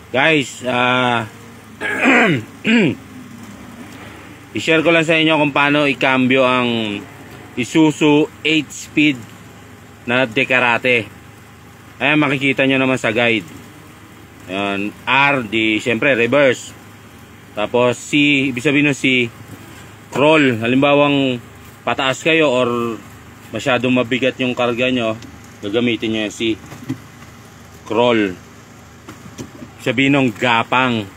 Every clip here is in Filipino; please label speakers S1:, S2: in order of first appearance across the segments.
S1: Guys, i-share ko lang sa inyo kung paano i-cambio ang Isuzu 8-speed na Dekarate. Ayan, makikita nyo naman sa guide. Ayan, R, di syempre reverse. Tapos C, ibig sabihin ng C, crawl. Halimbawang pataas kayo or masyadong mabigat yung karga nyo, gagamitin nyo yung C, crawl. Sabihin ng gapang.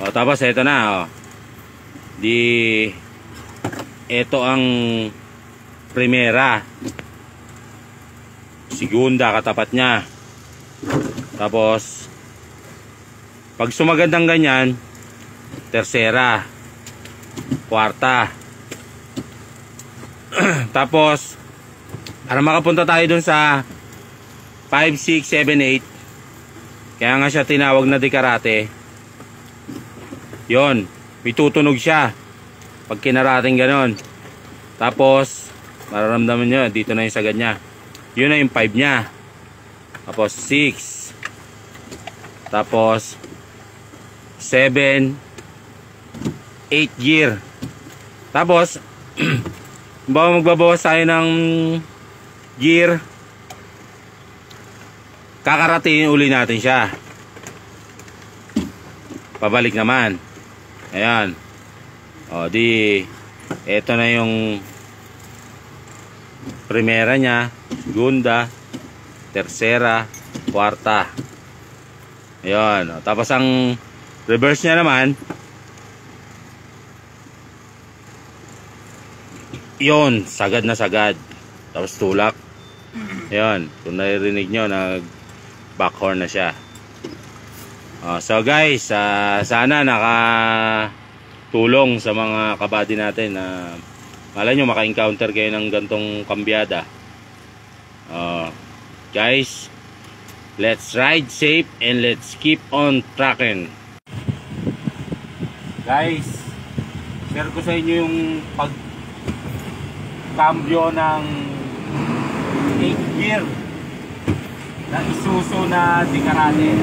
S1: O, tapos ito na, o. Ito ang primera, segunda katapat niya. Tapos pag sumagad ng ganyan, tercera, kwarta. Tapos para makapunta tayo dun sa 5, 6, 7, 8, kaya nga siya tinawag na Dekarate. Yon, may tutunog siya pag kinarating ganon. Tapos mararamdaman nyo, dito na yung sagad nya. Yun na yung 5 nya. Tapos 6. Tapos 7, 8 gear. Tapos magbabawas tayo ng gear, kakaratiin uli natin siya. Pabalik naman. Ayan. O di, eto na yung primera nya, segunda, tercera, kwarta. Ayan. O, tapos ang reverse nya naman, yun, sagad na sagad. Tapos tulak. Ayan. Kung naririnig nyo, nag backhorn na siya. So guys, sana nakatulong sa mga kabady natin na malay nyo maka-encounter kayo ng gantong kambyada. Guys, let's ride safe and let's keep on trucking. Guys, share ko sa inyo yung pagkambyo ng 8 gear na Isuzu na Dekarate.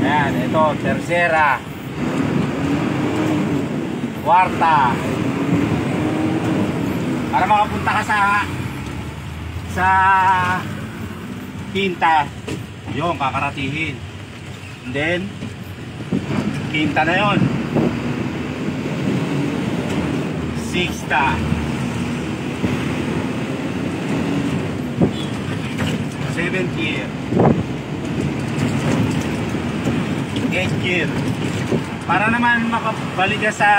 S1: Ayan, ito, tercera, kwarta. Para makapunta ka sa quinta, yung kakaratihin. And then quinta na yon, sixta, seventh gear, 8th gear. Para naman makabalik ka sa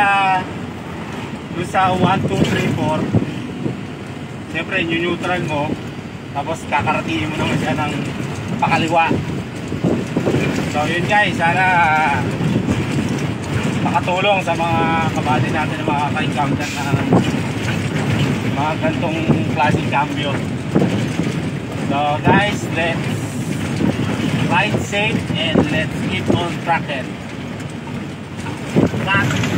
S1: 1, 2, 3, 4. Siyempre neutral mo, tapos kakaratiin mo naman siya ng pakaliwa. So yun guys, sana makatulong sa mga kabady natin na makaka-encounter na mga gantong klaseng cambio. So guys, let's ride safe and let's keep on trucking.